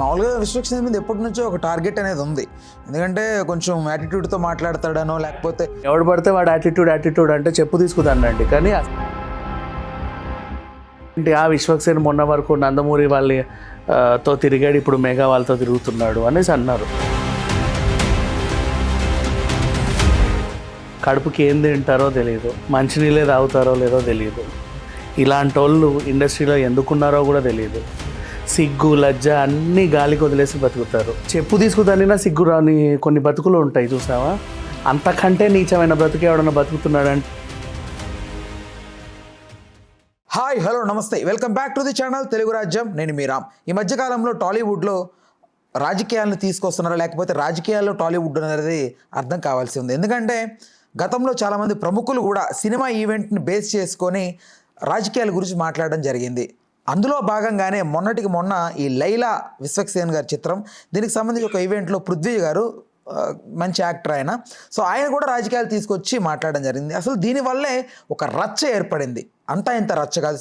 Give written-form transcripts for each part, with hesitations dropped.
మామూలుగా విశ్వక్సేన్ మీద ఎప్పటి నుంచో ఒక టార్గెట్ అనేది ఉంది. ఎందుకంటే కొంచెం యాటిట్యూడ్తో మాట్లాడతాడనో లేకపోతే ఎవడు పడితే వాడు యాటిట్యూడ్ అంటే చెప్పు తీసుకుదానండి. కానీ ఆ విశ్వక్సేన్ మొన్న వరకు నందమూరి వాళ్ళతో తిరిగాడు, ఇప్పుడు మెగా వాళ్ళతో తిరుగుతున్నాడు అనేసి అన్నారు. కడుపుకి ఏం తింటారో తెలియదు, మంచినీళ్ళే తాగుతారో లేదో తెలియదు. ఇలాంటి వాళ్ళు ఇండస్ట్రీలో ఎందుకున్నారో కూడా తెలియదు. సిగ్గు లజ్జ అన్నీ గాలికి వదిలేసి బతుకుతారు. చెప్పు తీసుకుదానినా సిగ్గు రాని కొన్ని బతుకులు ఉంటాయి చూసావా. అంతకంటే నీచమైన బ్రతుకు ఎవడన్నా బతుకుతున్నాడంటే. హాయ్ హలో నమస్తే, welcome back to the channel Telugu రాజ్యం. నేను మీ రామ్. ఈ మధ్యకాలంలో టాలీవుడ్లో రాజకీయాలను తీసుకొస్తున్నారా లేకపోతే రాజకీయాల్లో టాలీవుడ్ అనేది అర్థం కావాల్సి ఉంది. ఎందుకంటే గతంలో చాలామంది ప్రముఖులు కూడా సినిమా ఈవెంట్ని బేస్ చేసుకొని రాజకీయాల గురించి మాట్లాడడం జరిగింది. అందులో భాగంగానే మొన్నటికి మొన్న ఈ లైలా విశ్వక్సేన్ గారి చిత్రం, దీనికి సంబంధించి ఒక ఈవెంట్లో పృథ్వీ గారు మంచి యాక్టర్ ఆయన, సో ఆయన కూడా రాజకీయాలు తీసుకొచ్చి మాట్లాడడం జరిగింది. అసలు దీనివల్లే ఒక రచ్చ ఏర్పడింది. అంతా ఇంత రచ్చ కాదు,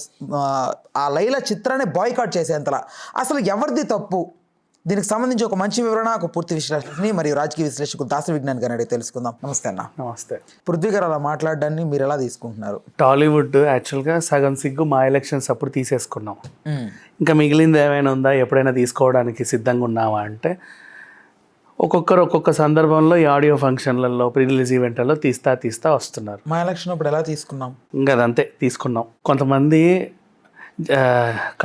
ఆ లైలా చిత్రాన్ని బాయ్కాట్ చేసేంతలా. అసలు ఎవరిది తప్పు? దీనికి సంబంధించి ఒక మంచి వివరణ, ఒక పూర్తి విశ్లేషణని మరియు రాజకీయ విశ్లేషకుడు దాసరి విజ్ఞాన్ గారిని అడిగి తెలుసుకుందాం. నమస్తే అన్న. నమస్తే. పృథ్వీ గారు అలా మాట్లాడడాన్ని మీరు ఎలా తీసుకుంటున్నారు? టాలీవుడ్ యాక్చువల్గా సగం సిగ్గు మా ఎలక్షన్స్ అప్పుడు తీసేసుకున్నాం. ఇంకా మిగిలింది ఏమైనా ఉందా, ఎప్పుడైనా తీసుకోవడానికి సిద్ధంగా ఉన్నావా అంటే ఒక్కొక్కరు ఒక్కొక్క సందర్భంలో ఈ ఆడియో ఫంక్షన్లలో, ప్రీ రిలీజ్ ఈవెంట్లలో తీస్తా వస్తున్నారు. మా ఎలక్షన్ అప్పుడు ఎలా తీసుకున్నాం? ఇంకా అదంతే తీసుకున్నాం. కొంతమంది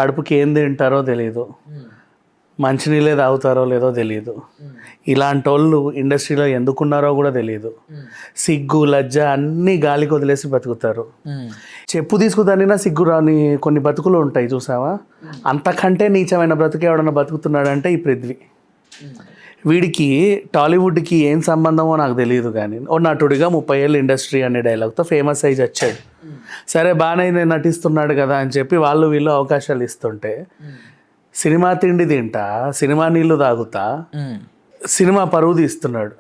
కడుపుకి ఏం తింటారో తెలియదు, మంచినీళ్ళే తాగుతారో లేదో తెలియదు. ఇలాంటి వాళ్ళు ఇండస్ట్రీలో ఎందుకున్నారో కూడా తెలియదు. సిగ్గు లజ్జ అన్నీ గాలికి వదిలేసి బతుకుతారు. చెప్పు తీసుకుదానినా సిగ్గు రాని కొన్ని బతుకులు ఉంటాయి చూసావా. అంతకంటే నీచమైన బ్రతుకు ఎవడన్నా బతుకుతున్నాడంటే ఈ పృథ్వీ. వీడికి టాలీవుడ్కి ఏం సంబంధమో నాకు తెలియదు, కానీ ఓ నటుడిగా 30 ఏళ్ళు ఇండస్ట్రీ అనే డైలాగ్తో ఫేమస్ అయ్యి వచ్చాడు. సరే బాగానే నటిస్తున్నాడు కదా అని చెప్పి వీళ్ళు అవకాశాలు ఇస్తుంటే సినిమా తిండి తింటా, సినిమా నీళ్ళు తాగుతా, సినిమా పరువు తీస్తున్నాడు.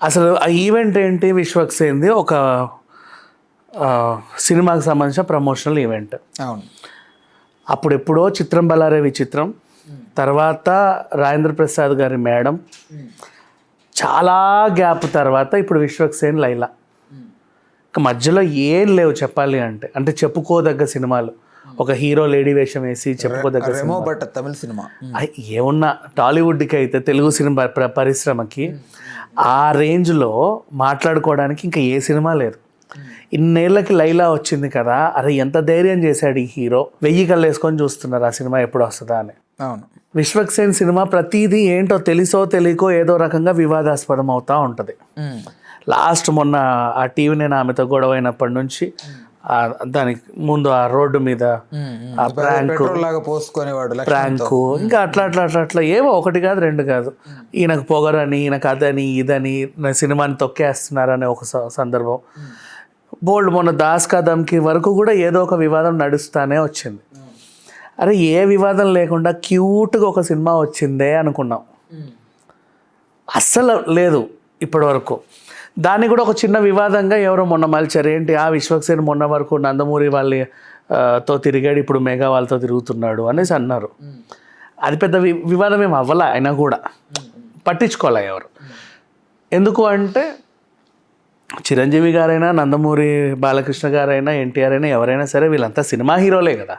అసలు ఆ ఈవెంట్ ఏంటి? విశ్వక్సేన్ది ఒక సినిమాకి సంబంధించిన ప్రమోషనల్ ఈవెంట్. అవును. అప్పుడెప్పుడో చిత్రం బలారే విచిత్రం, తర్వాత రాజేంద్ర ప్రసాద్ గారి మేడం, చాలా గ్యాప్ తర్వాత ఇప్పుడు విశ్వక్సేన్ లైలా. ఇంకా మధ్యలో ఏం లేవు చెప్పాలి అంటే చెప్పుకోదగ్గ సినిమాలు. ఒక హీరో లేడీ వేషం వేసి చెప్పుకోదగ్గ తమిళ సినిమా ఏమున్నా, టాలీవుడ్కి అయితే తెలుగు సినిమా పరిశ్రమకి ఆ రేంజ్లో మాట్లాడుకోవడానికి ఇంకా ఏ సినిమా లేదు. ఇన్నేళ్ళకి లైలా వచ్చింది కదా, అరే ఎంత ధైర్యం చేశాడు ఈ హీరో, 1000 కళ్ళు వేసుకొని చూస్తున్నారు ఆ సినిమా ఎప్పుడు వస్తుందా అని. అవును. విశ్వక్సేన్ సినిమా ప్రతిదీ ఏంటో తెలుసో తెలియకో ఏదో రకంగా వివాదాస్పదం అవుతూ ఉంటుంది. లాస్ట్ మొన్న ఆ టీవీ నేను ఆమెతో గొడవ అయినప్పటి నుంచి దానికి ముందు ఆ రోడ్డు మీద ఆ ప్రాంకు ఇంకా అట్లా ఏవో ఒకటి కాదు రెండు కాదు, ఈయనకు పొగరని, ఈయనకు అదని ఇదని, సినిమాని తొక్కేస్తున్నారనే ఒక సందర్భం. బోల్డ్ మొన్న దాస్ కా దమ్కి వరకు కూడా ఏదో ఒక వివాదం నడుస్తూనే వచ్చింది. అరే ఏ వివాదం లేకుండా క్యూట్గా ఒక సినిమా వచ్చిందే అనుకున్నాం. అస్సలు లేదు ఇప్పటి వరకు. దాన్ని కూడా ఒక చిన్న వివాదంగా ఎవరో మొన్న మలిచారు. ఏంటి, ఆ విశ్వక్సేన్ మొన్న వరకు నందమూరి వాళ్ళతో తిరిగాడు, ఇప్పుడు మెగా వాళ్ళతో తిరుగుతున్నాడు అనేసి అన్నారు. అది పెద్ద వివాదం ఏం అవ్వాలా, అయినా కూడా పట్టించుకోలే ఎవరు. ఎందుకు అంటే చిరంజీవి గారైనా, నందమూరి బాలకృష్ణ గారైనా, ఎన్టీఆర్ అయినా, ఎవరైనా సరే వీళ్ళంతా సినిమా హీరోలే కదా.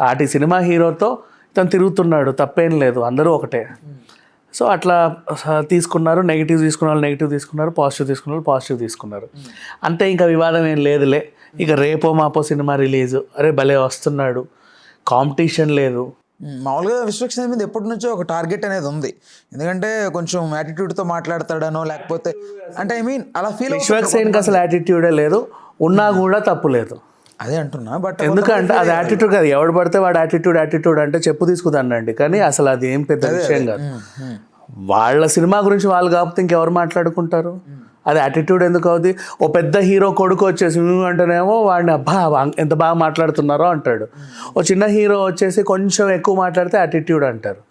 ఆటి సినిమా హీరోతో తను తిరుగుతున్నాడు, తప్పేం లేదు, అందరూ ఒకటే. సో అట్లా తీసుకున్నారు. నెగిటివ్ తీసుకున్న వాళ్ళు నెగిటివ్ తీసుకున్నారు, పాజిటివ్ తీసుకున్న వాళ్ళు పాజిటివ్ తీసుకున్నారు. అంతే, ఇంకా వివాదం ఏం లేదులే. ఇక రేపో మాపో సినిమా రిలీజు, అరే భలే వస్తున్నాడు, కాంపిటీషన్ లేదు. మామూలుగా విశ్వక్సేన్ మీద ఎప్పటి నుంచో ఒక టార్గెట్ అనేది ఉంది. ఎందుకంటే కొంచెం యాటిట్యూడ్తో మాట్లాడతాడనో లేకపోతే అంటే అలా ఫీల్. విశ్వక్సేన్కి అసలు యాటిట్యూడే లేదు, ఉన్నా కూడా తప్పు లేదు. అదే అంటున్నా. బట్ ఎందుకంటే అది యాటిట్యూడ్ కాదు, ఎవడు పడితే వాడు యాటిట్యూడ్ అంటే చెప్పు తీసుకుదానండి. కానీ అసలు అది ఏం పెద్ద విషయం కాదు. వాళ్ళ సినిమా గురించి వాళ్ళు కాకపోతే ఇంకెవరు మాట్లాడుకుంటారు? అది యాటిట్యూడ్ ఎందుకు అవుతుంది? ఓ పెద్ద హీరో కొడుకు వచ్చేసి అంటేనేమో వాడిని అబ్బా ఎంత బాగా మాట్లాడుతున్నారో అంటాడు. ఓ చిన్న హీరో వచ్చేసి కొంచెం ఎక్కువ మాట్లాడితే యాటిట్యూడ్ అంటారు.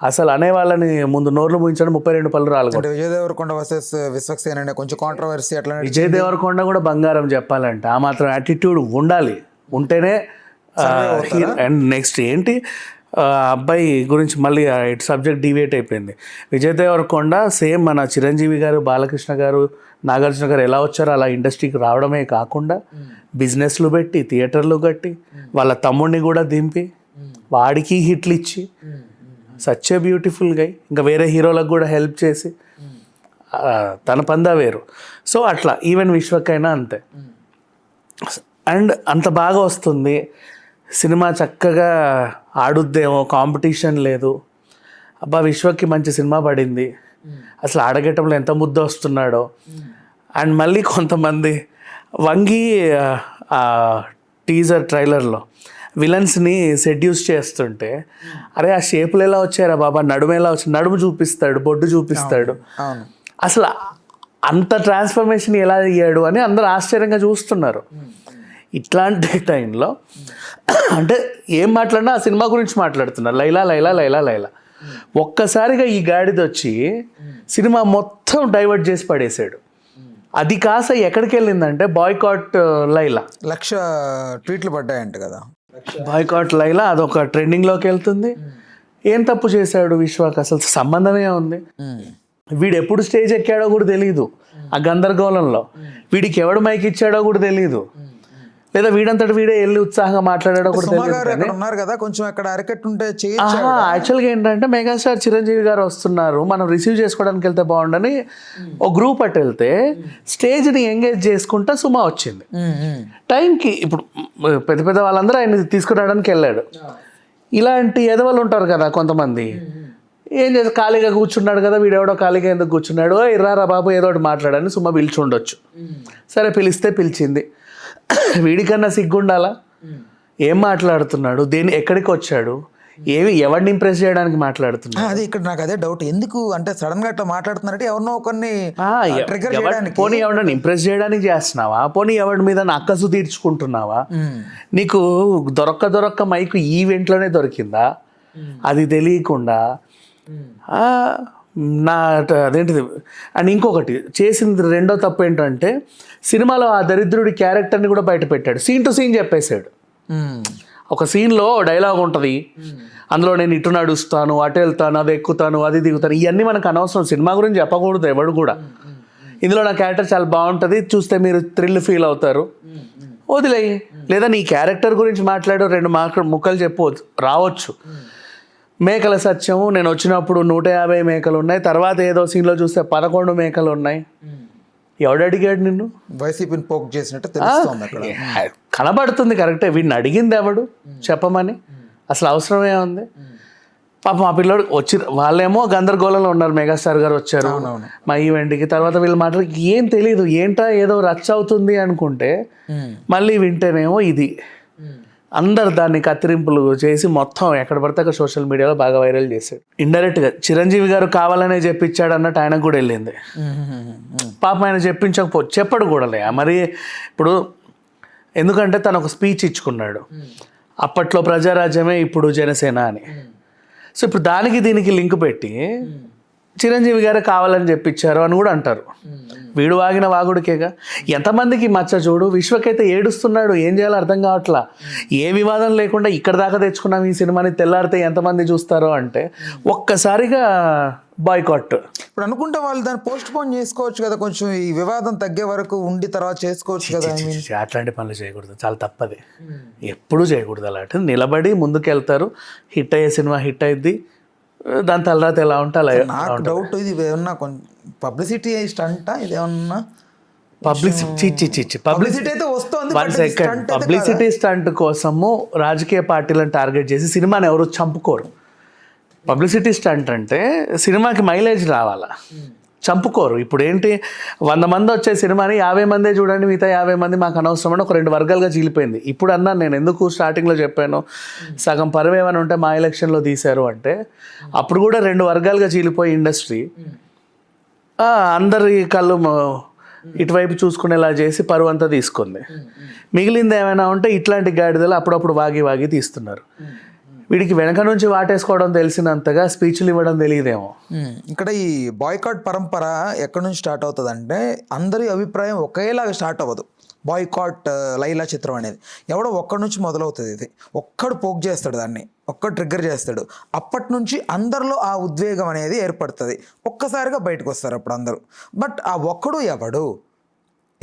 అసలు అనే వాళ్ళని ముందు నోర్లు ముగించడం 32 పళ్ళు రాలేదు. విజయ్ దేవరకొండ వర్సెస్ విశ్వక్సేన్ అనే కొంచెం కాంట్రవర్సీ అట్లా. విజయ్ దేవరకొండ కూడా బంగారం చెప్పాలంటే, ఆ మాత్రం యాటిట్యూడ్ ఉండాలి, ఉంటేనే. అండ్ నెక్స్ట్ ఏంటి, అబ్బాయి గురించి మళ్ళీ ఇటు సబ్జెక్ట్ డివేట్ అయిపోయింది. విజయ్ దేవరకొండ సేమ్ మన చిరంజీవి గారు, బాలకృష్ణ గారు, నాగార్జున గారు ఎలా వచ్చారో అలా ఇండస్ట్రీకి రావడమే కాకుండా బిజినెస్లు పెట్టి, థియేటర్లు కట్టి, వాళ్ళ తమ్ముడిని కూడా దింపి వాడికి హిట్లు ఇచ్చి సచ్ ఏ బ్యూటిఫుల్ గై, ఇంకా వేరే హీరోలకు కూడా హెల్ప్ చేసి తన పందా వేరు. సో అట్లా ఈవెన్ విశ్వకైనా అంతే. అండ్ అంత బాగా వస్తుంది సినిమా, చక్కగా ఆడుద్దేమో, కాంపిటీషన్ లేదు. అబ్బా విశ్వకి మంచి సినిమా పడింది, అసలు ఆడగేటంలో ఎంత ముద్ద వస్తున్నాడో. అండ్ మళ్ళీ కొంతమంది వంగి టీజర్ ట్రైలర్లో విలన్స్ని సెడ్యూస్ చేస్తుంటే, అరే ఆ షేపులు ఎలా వచ్చారా బాబా, నడుము ఎలా వచ్చి, నడుము చూపిస్తాడు, బొడ్డు చూపిస్తాడు, అసలు అంత ట్రాన్స్ఫర్మేషన్ ఎలా అయ్యాడు అని అందరూ ఆశ్చర్యంగా చూస్తున్నారు. ఇట్లాంటి టైంలో అంటే ఏం మాట్లాడినా ఆ సినిమా గురించి మాట్లాడుతున్నారు, లైలా లైలా లైలా లైలా. ఒక్కసారిగా ఈ గాడిద వచ్చి సినిమా మొత్తం డైవర్ట్ చేసి పడేశాడు. అది కాస్త ఎక్కడికి వెళ్ళిందంటే బాయ్కాట్ లైలా, 1,00,000 ట్వీట్లు పడ్డాయంట కదా. బాయ్కాట్ లైలా అదొక ట్రెండింగ్లోకి వెళ్తుంది. ఏం తప్పు చేశాడు విశ్వాక్, అసలు సంబంధమే ఉంది. వీడు ఎప్పుడు స్టేజ్ ఎక్కాడో కూడా తెలియదు ఆ గందరగోళంలో, వీడికి ఎవడు మైక్ ఇచ్చాడో కూడా తెలియదు, లేదా వీడంతటి వీడే వెళ్ళి ఉత్సాహంగా మాట్లాడాడో కూడా తెలియదు. ఉన్నారు కదా కొంచెం అక్కడ అరకెట్టుంటే యాక్చువల్గా ఏంటంటే మెగాస్టార్ చిరంజీవి గారు వస్తున్నారు, మనం రిసీవ్ చేసుకోవడానికి వెళ్తే బాగుండని ఒక గ్రూప్ అటు వెళ్తే స్టేజ్ని ఎంగేజ్ చేసుకుంటా సుమా వచ్చింది టైంకి. ఇప్పుడు పెద్ద పెద్ద వాళ్ళందరూ ఆయన తీసుకురావడానికి వెళ్ళాడు. ఇలాంటి ఎదవలు ఉంటారు కదా కొంతమంది, ఏం చేసి ఖాళీగా కూర్చున్నాడు కదా వీడెవడో, ఖాళీగా ఎందుకు కూర్చున్నాడు, ఇర్రారా బాబు ఏదో ఒకటి మాట్లాడని సుమా పిలిచి ఉండొచ్చు. సరే పిలిస్తే పిలిచింది, వీడికన్నా సిగ్గుండాలా, ఏం మాట్లాడుతున్నాడు, దేని ఎక్కడికి వచ్చాడు, ఎవరిని ఇంప్రెస్ చేయడానికి మాట్లాడుతున్నాడు. అది ఇక్కడ నాకు అదే డౌట్, ఎందుకు అంటే సడన్ గా అట్లా మాట్లాడుతున్నారంటే ఎవరినో ఒకరిని ట్రిగ్గర్ చేయడానికి, పోనీ ఎవరిని ఇంప్రెస్ చేయడానికి చేస్తున్నావా, పోనీ ఎవరి మీద అక్కసు తీర్చుకుంటున్నావా, నీకు దొరక్క మైకు ఈవెంట్లోనే దొరికిందా, అది తెలియకుండా నా అదేంటిది. అండ్ ఇంకొకటి చేసింది రెండో తప్పు ఏంటంటే సినిమాలో ఆ దరిద్రుడి క్యారెక్టర్ని కూడా బయట పెట్టాడు, సీన్ టు సీన్ చెప్పేశాడు. ఒక సీన్లో డైలాగ్ ఉంటుంది, అందులో నేను ఇటు నడుస్తాను, అటు వెళ్తాను, అది ఎక్కుతాను, అది దిగుతాను, ఇవన్నీ మనకు అనవసరం, సినిమా గురించి చెప్పకూడదు ఎవడు కూడా. ఇందులో నా క్యారెక్టర్ చాలా బాగుంటుంది, చూస్తే మీరు థ్రిల్ ఫీల్ అవుతారు, వదిలేయి. లేదా నీ క్యారెక్టర్ గురించి మాట్లాడు, 2 ముక్కలు చెప్పు రావచ్చు. మేకల సత్యము, నేను వచ్చినప్పుడు 150 మేకలు ఉన్నాయి, తర్వాత ఏదో సీన్లో చూస్తే 11 మేకలు ఉన్నాయి. ఎవడు అడిగాడు నిన్ను? వైసీపీని పోక్ చేసినట్టు తెలుస్తుంది అక్కడ, కనబడుతుంది కరెక్టే. వీడిని అడిగింది ఎవడు చెప్పమని, అసలు అవసరమే ఉంది. పాప మా పిల్లడు వచ్చి వాళ్ళేమో గందరగోళంలో ఉన్నారు, మెగాస్టార్ గారు వచ్చారు మా ఈవెంట్కి, తర్వాత వీళ్ళు మాట్లాడి ఏం తెలియదు, ఏంటా ఏదో రచ్చ అవుతుంది అనుకుంటే మళ్ళీ వింటేనేమో ఇది. అందరు దాన్ని కత్తిరింపులు చేసి మొత్తం ఎక్కడ పడితే అక్కడ సోషల్ మీడియాలో బాగా వైరల్ చేశాడు. ఇండైరెక్ట్గా చిరంజీవి గారు కావాలనే చెప్పించాడు అన్నట్టు ఆయనకు కూడా వెళ్ళింది. పాపం ఆయన చెప్పడు కూడాలే మరి. ఇప్పుడు ఎందుకంటే తను ఒక స్పీచ్ ఇచ్చుకున్నాడు, అప్పట్లో ప్రజారాజ్యమే ఇప్పుడు జనసేన అని. సో ఇప్పుడు దానికి దీనికి లింక్ పెట్టి చిరంజీవి గారే కావాలని చెప్పించారు అని కూడా అంటారు. వీడు వాగిన వాగుడికేగా. ఎంతమందికి మచ్చ చూడు, విశ్వకైతే ఏడుస్తున్నాడు, ఏం చేయాలో అర్థం కావట్లా. ఏ వివాదం లేకుండా ఇక్కడ దాకా తెచ్చుకున్నాం ఈ సినిమాని, తెల్లారితే ఎంతమంది చూస్తారో అంటే ఒక్కసారిగా బాయ్కాట్. ఇప్పుడు అనుకుంటే వాళ్ళు దాన్ని పోస్ట్ పోన్ చేసుకోవచ్చు కదా, కొంచెం ఈ వివాదం తగ్గే వరకు ఉండి తర్వాత చేసుకోవచ్చు కదా. అట్లాంటి పనులు చేయకూడదు, చాలా తప్పది, ఎప్పుడూ చేయకూడదు. అలాంటి నిలబడి ముందుకెళ్తారు, హిట్ అయ్యే సినిమా హిట్ అయ్యిద్ది, దాని తర్వాత ఎలా ఉంటే అలా. నాకు డౌట్, ఇది ఏమన్నా పబ్లిసిటీ స్టంటా, ఇది ఏమన్నా పబ్లిసిటీ అయితే వస్తుంది. పబ్లిసిటీ స్టంట్ కోసము రాజకీయ పార్టీలను టార్గెట్ చేసి సినిమాని ఎవరు చంపుకోరు. పబ్లిసిటీ స్టంట్ అంటే సినిమాకి మైలేజ్ రావాలా, చంపుకోరు. ఇప్పుడు ఏంటి 100 మంది వచ్చే సినిమాని 50 మందే చూడండి, మిగతా 50 మంది మాకు అనవసరం అని ఒక 2 వర్గాలుగా చీలిపోయింది. ఇప్పుడు అన్నాను నేను, ఎందుకు స్టార్టింగ్లో చెప్పాను సగం పరువేమని ఉంటే మా ఎలక్షన్లో తీశారు అంటే, అప్పుడు కూడా 2 వర్గాలుగా చీలిపోయి ఇండస్ట్రీ అందరి కళ్ళు ఇటువైపు చూసుకునేలా చేసి పరువు అంతా తీసుకుంది. మిగిలింది ఏమైనా ఉంటే ఇట్లాంటి గాడిదలు అప్పుడప్పుడు వాగి తీస్తున్నారు. వీడికి వెనక నుంచి వాటేసుకోవడం తెలిసినంతగా స్పీచ్లు ఇవ్వడం తెలియదేమో. ఇక్కడ ఈ బాయ్కాట్ పరంపర ఎక్కడి నుంచి స్టార్ట్ అవుతుంది అంటే, అందరి అభిప్రాయం ఒకేలాగా స్టార్ట్ అవ్వదు. బాయ్కాట్ లైలా చిత్రం అనేది ఎవడో ఒక్కడి నుంచి మొదలవుతుంది. ఇది ఒక్కడు పోక్ చేస్తాడు దాన్ని, ఒక్క ట్రిగ్గర్ చేస్తాడు. అప్పటి నుంచి అందరిలో ఆ ఉద్వేగం అనేది ఏర్పడుతుంది. ఒక్కసారిగా బయటకు వస్తారు అప్పుడు అందరూ. బట్ ఆ ఒక్కడు ఎవడు,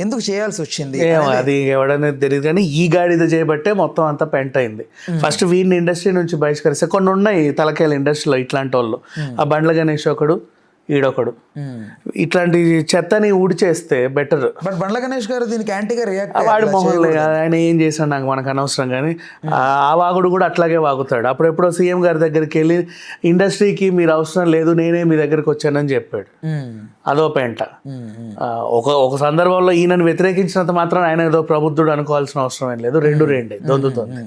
ఎందుకు చేయాల్సి వచ్చింది ఏమో అది ఎవడనేది తెలియదు, కానీ ఈ గాడిద చేయబట్టే మొత్తం అంతా పెంట్ అయింది. ఫస్ట్ వీడిని ఇండస్ట్రీ నుంచి బహిష్కరిస్తే కొన్ని ఉన్నాయి తలకాయలు ఇండస్ట్రీలో ఇట్లాంటి వాళ్ళు. ఆ బండ్ల గణేష్ ఒకడు, ఈడొకడు. ఇట్లాంటి చెత్తని ఊడిచేస్తే బెటర్. బట్ బండ్ల గణేష్ గారు దీనికి యాంటీగా రియాక్ట్ వాడి మొహంలో ఆయన ఏం చేశాడు నాకు మనకు అనవసరం, కానీ ఆ వాగుడు కూడా అట్లాగే వాగుతాడు. అప్పుడెప్పుడో సీఎం గారి దగ్గరికి వెళ్ళి ఇండస్ట్రీకి మీరు అవసరం లేదు, నేనే మీ దగ్గరికి వచ్చానని చెప్పాడు. అదో పెంట. ఒక సందర్భంలో ఈయనను వ్యతిరేకించినంత మాత్రం ఆయన ఏదో ప్రబుద్ధుడు అనుకోవాల్సిన అవసరం ఏం లేదు. రెండే దొందుతుంది.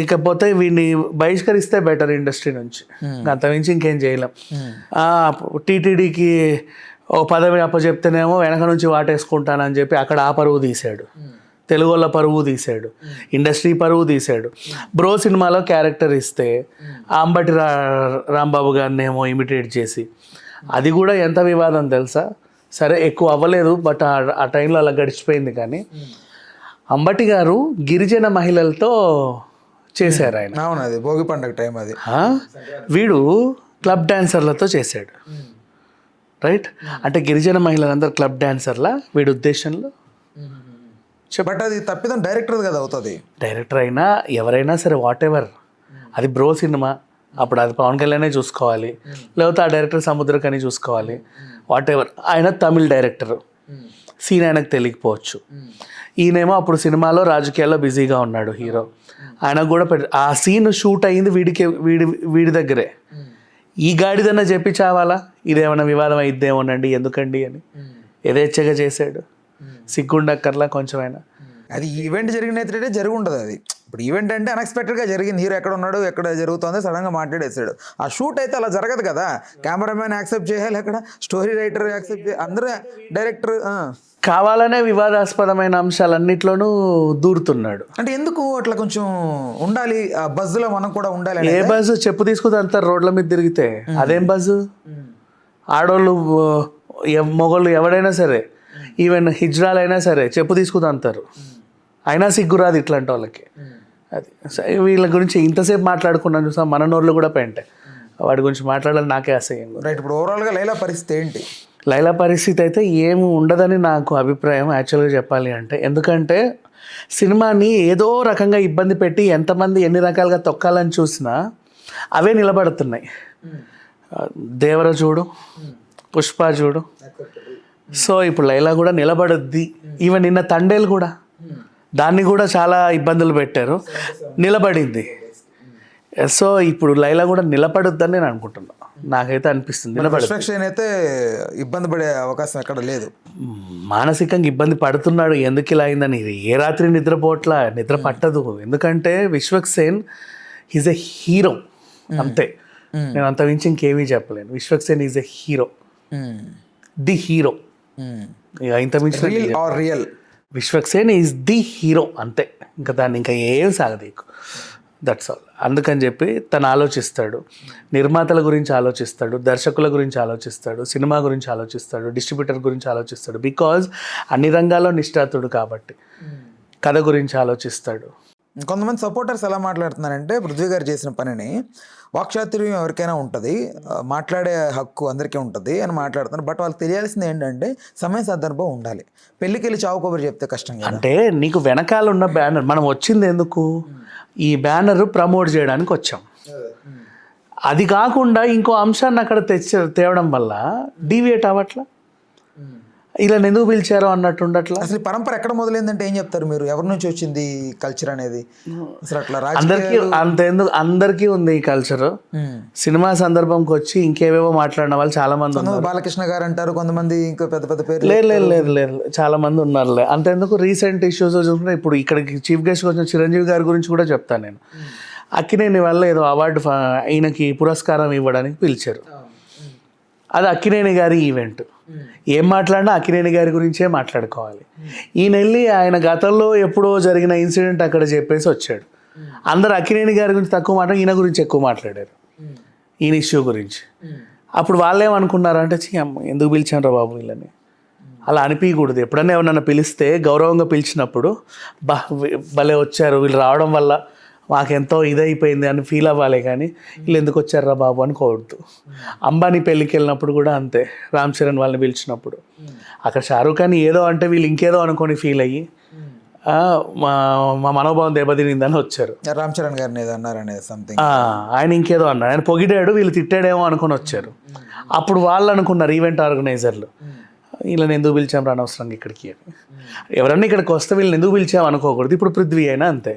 ఇకపోతే వీడిని బహిష్కరిస్తే బెటర్ ఇండస్ట్రీ నుంచి, అంతమించి ఇంకేం చేయలేం. టీటీడీకి ఓ పదవి అప్పచెప్తేనేమో వెనక నుంచి వాటేసుకుంటానని చెప్పి అక్కడ ఆ పరువు తీశాడు, తెలుగు వాళ్ళ పరువు తీశాడు, ఇండస్ట్రీ పరువు తీశాడు. బ్రో సినిమాలో క్యారెక్టర్ ఇస్తే అంబటి రాంబాబు గారిని ఏమో ఇమిటేట్ చేసి, అది కూడా ఎంత వివాదం తెలుసా. సరే ఎక్కువ అవ్వలేదు, బట్ ఆ టైంలో అలా గడిచిపోయింది. కానీ అంబటి గారు గిరిజన మహిళలతో చేశారు ఆయన. అవును, అది భోగి పండుగ టైం అది. వీడు క్లబ్ డాన్సర్లతో చేశాడు, రైట్? అంటే గిరిజన మహిళలందరూ క్లబ్ డాన్సర్లా వీడి ఉద్దేశంలో. బట్ అది తప్పిదం డైరెక్టర్ కదా అవుతుంది. డైరెక్టర్ అయినా ఎవరైనా సరే వాట్ ఎవర్, అది బ్రో సినిమా, అప్పుడు అది పవన్ కళ్యాణే చూసుకోవాలి, లేకపోతే ఆ డైరెక్టర్ సముద్రకని చూసుకోవాలి. వాట్ ఎవర్, ఆయన తమిళ్ డైరెక్టర్, సీన్ ఆయనకు తెలియకపోవచ్చు. ఈయనేమో అప్పుడు సినిమాలో రాజకీయాల్లో బిజీగా ఉన్నాడు హీరో. ఆయనకు కూడా ఆ సీన్ షూట్ అయ్యింది వీడి దగ్గరే. ఈ గాడిదన్నా చెప్పి చావాలా, ఇదేమన్నా వివాదం అయిద్దేమోనండి ఎందుకండి అని యథేచ్ఛగా చేశాడు. సిగ్గుండక్కర్లా కొంచెం అయినా. అది ఈవెంట్ జరిగిన అయితే జరిగి ఉండదు. అది ఇప్పుడు ఈవెంట్ అంటే అన్ఎక్స్పెక్టెడ్గా జరిగింది. హీరో ఎక్కడ ఉన్నాడు, ఎక్కడ జరుగుతుందో సడన్గా మాట్లాడేసాడు. ఆ షూట్ అయితే అలా జరగదు కదా. కెమెరామ్యాన్ యాక్సెప్ట్ చేయాలి, అక్కడ స్టోరీ రైటర్ యాక్సెప్ట్ చేయాలి, అందరూ డైరెక్టర్ కావాలనే వివాదాస్పదమైన అంశాలన్నిట్లోనూ దూరుతున్నాడు. అంటే ఎందుకు అట్లా కొంచెం ఉండాలి, ఆ బజ్లో మనం కూడా ఉండాలి. ఏ బజ్ చెప్పు తీసుకుని అంటారు రోడ్ల మీద తిరిగితే, అదేం బజ్? ఆడోళ్ళు మొగోళ్ళు ఎవడైనా సరే, ఈవెన్ హిజ్రాలైనా సరే చెప్పు తీసుకుని అంటారు. అయినా సిగ్గురాదు ఇట్లాంటి వాళ్ళకి. అది వీళ్ళ గురించి ఇంతసేపు మాట్లాడుకున్నాను చూసా, మన నోళ్ళు కూడా పెంటే వాడి గురించి మాట్లాడాలి నాకే అసహ్యం. రైట్. ఇప్పుడు ఓవరాల్గా లైలా పరిస్థితి ఏంటి? లైలా పరిస్థితి అయితే ఏమి ఉండదని నాకు అభిప్రాయం యాక్చువల్గా చెప్పాలి అంటే. ఎందుకంటే సినిమాని ఏదో రకంగా ఇబ్బంది పెట్టి ఎంతమంది ఎన్ని రకాలుగా తొక్కాలని చూసినా అవే నిలబడుతున్నాయి. దేవర చూడు, పుష్ప చూడు, సో ఇప్పుడు లైలా కూడా నిలబడుద్ది. ఈవెన్ నిన్న తండేలు కూడా, దాన్ని కూడా చాలా ఇబ్బందులు పెట్టారు, నిలబడింది. సో ఇప్పుడు లైలా కూడా నిలబడుద్దని నేను అనుకుంటున్నాను. నాకైతే అనిపిస్తుంది నిలబడుద్ది. అయితే ఇబ్బంది పడే అవకాశం ఎక్కడ లేదు. మానసికంగా ఇబ్బంది పడుతున్నాడు. ఎందుకు ఇలా అయిందని ఏ రాత్రి నిద్ర పట్టదు. ఎందుకంటే విశ్వక్సేన్ ఈజ్ ఎ హీరో, అంతే. నేను అంత మించి ఇంకేమీ చెప్పలేను. Vishwaksen is a hero, the hero. ఇంత మించి real Vishwaksen is the hero, అంతే. ఇంకా దాన్ని ఇంకా ఏం సాగదీకు, దట్స్ ఆల్. అందుకని చెప్పి తను ఆలోచిస్తాడు, నిర్మాతల గురించి ఆలోచిస్తాడు, దర్శకుల గురించి ఆలోచిస్తాడు, సినిమా గురించి ఆలోచిస్తాడు, డిస్ట్రిబ్యూటర్ గురించి ఆలోచిస్తాడు. బికాజ్ అన్ని రంగాల్లో నిష్ఠాతుడు కాబట్టి కథ గురించి ఆలోచిస్తాడు. కొంతమంది సపోర్టర్స్ ఎలా మాట్లాడుతున్నారంటే, పృథ్వీ గారు చేసిన పనిని వాక్చాతుర్యం ఎవరికైనా ఉంటుంది, మాట్లాడే హక్కు అందరికీ ఉంటుంది అని మాట్లాడుతున్నారు. బట్ వాళ్ళకి తెలియాల్సింది ఏంటంటే సమయ సందర్భం ఉండాలి. పెళ్ళికి వెళ్ళి చావు కబురు చెప్తే కష్టం కదా. అంటే నీకు వెనకాల ఉన్న బ్యానర్, మనం వచ్చింది ఎందుకు, ఈ బ్యానర్ ప్రమోట్ చేయడానికి వచ్చాం. అది కాకుండా ఇంకో అంశాన్ని అక్కడ తేవడం వల్ల డీవియేట్ అవ్వట్లా, ఇలా ఎందుకు పిలిచారో అన్నట్టు ఉండట్లా. అసలు పరంపర ఎక్కడ మొదలైందంటే ఏం చెప్తారు మీరు? ఎవరి నుంచి వచ్చింది కల్చర్ అనేది? అసలు అట్లా అందరికీ ఉంది ఈ కల్చర్. సినిమా సందర్భంకి వచ్చి ఇంకేవేవో మాట్లాడిన వాళ్ళు చాలా మంది ఉన్నారు. బాలకృష్ణ గారు అంటారు, కొంతమంది ఇంకా పెద్ద పెద్ద పేరు. లేదు చాలా మంది ఉన్నారులే. అంతెందుకు రీసెంట్ ఇష్యూస్ చూసుకుంటే ఇప్పుడు ఇక్కడికి చీఫ్ గెస్ట్గా వచ్చిన చిరంజీవి గారి గురించి కూడా చెప్తాను నేను. అక్కినేని వల్ల ఏదో అవార్డు ఈయనకి పురస్కారం ఇవ్వడానికి పిలిచారు. అది అక్కినేని గారి ఈవెంట్. ఏం మాట్లాడినా అక్కినేని గారి గురించే మాట్లాడుకోవాలి. ఈయన వెళ్ళి ఆయన గతంలో ఎప్పుడో జరిగిన ఇన్సిడెంట్ అక్కడ చెప్పేసి వచ్చాడు. అందరు అక్కినేని గారి గురించి తక్కువ మాట్లాడి ఈయన గురించి ఎక్కువ మాట్లాడారు, ఈయన ఇష్యూ గురించి. అప్పుడు వాళ్ళేమనుకున్నారంటే, ఎందుకు పిలిచాను రా బాబు వీళ్ళని, అలా అనిపించకూడదు. ఎప్పుడన్నా ఎవరన్నా పిలిస్తే గౌరవంగా పిలిచినప్పుడు భలే వచ్చారు వీళ్ళు, రావడం వల్ల మాకెంతో ఇదైపోయింది అని ఫీల్ అవ్వాలి కానీ వీళ్ళు ఎందుకు వచ్చారా బాబు అనుకోవద్దు. అంబానీ పెళ్ళికి వెళ్ళినప్పుడు కూడా అంతే, రామ్ చరణ్ వాళ్ళని పిలిచినప్పుడు అక్కడ షారూఖ్ ఖాన్ ఏదో అంటే వీళ్ళు ఇంకేదో అనుకొని ఫీల్ అయ్యి మా మా మనోభావం దెబ్బతినిందని వచ్చారు. రామ్ చరణ్ గారిని ఏదో అన్నారనేది సంథింగ్. ఆయన ఇంకేదో అన్నాడు, ఆయన పొగిడాడు, వీళ్ళు తిట్టాడేమో అనుకొని వచ్చారు. అప్పుడు వాళ్ళు అనుకున్నారు ఈవెంట్ ఆర్గనైజర్లు, వీళ్ళని ఎందుకు పిలిచాం రా అనవసరంగా ఇక్కడికి అని. ఎవరన్నా ఇక్కడికి వస్తే వీళ్ళని ఎందుకు పిలిచాం అనుకోకూడదు. ఇప్పుడు పృథ్వీ అయినా అంతే,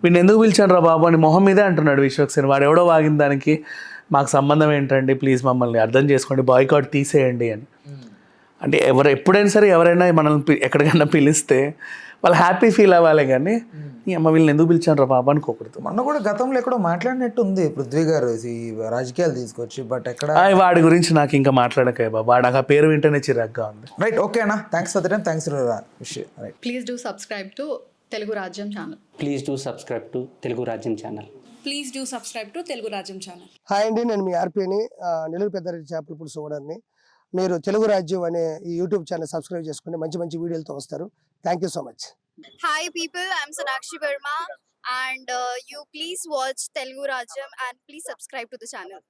వీడిని ఎందుకు పిలిచాను రా బాబు అని మొహం మీదే అంటున్నాడు విశ్వక్సేన్. వాడు ఎవడో వాగిన దానికి మాకు సంబంధం ఏంటండి, ప్లీజ్ మమ్మల్ని అర్థం చేసుకోండి, బాయ్కాట్ తీసేయండి అని. అంటే ఎప్పుడైనా సరే ఎవరైనా మనల్ని ఎక్కడికైనా పిలిస్తే వాళ్ళు హ్యాపీ ఫీల్ అవ్వాలి కానీ ఈ అమ్మ వీళ్ళని ఎందుకు పిలిచాను రా బాబు అనుకోకూడదు. మొన్న కూడా గతంలో ఎక్కడో మాట్లాడినట్టు ఉంది పృథ్వీ గారు ఈ రాజకీయాలు తీసుకొచ్చి, బట్ ఎక్కడ వాడి గురించి నాకు ఇంకా మాట్లాడకే బాబు, వాడు నాకు ఆ పేరు వింటేనే చిరాగ్గా ఉంది. రైట్, ఓకే అన్న, thanks for the time, thanks right. Please do subscribe to Telugu Rajyam channel. Please do subscribe to Telugu Rajyam channel. Please do subscribe to Telugu Rajyam channel. Hi అండి, నేను మీ ఆర్పీని, నెల్లూరు పెద్దారెడ్డి చేపల పులుసు ఓనర్ని. మీరు తెలుగు రాజ్యం అనే ఈ యూట్యూబ్ ఛానల్ సబ్స్క్రైబ్ చేసుకుని మంచి మంచి వీడియోలతో వస్తారు. Thank you so much. Hi people, I'm Sonakshi Verma and you please watch Telugu Rajyam and please subscribe to the channel.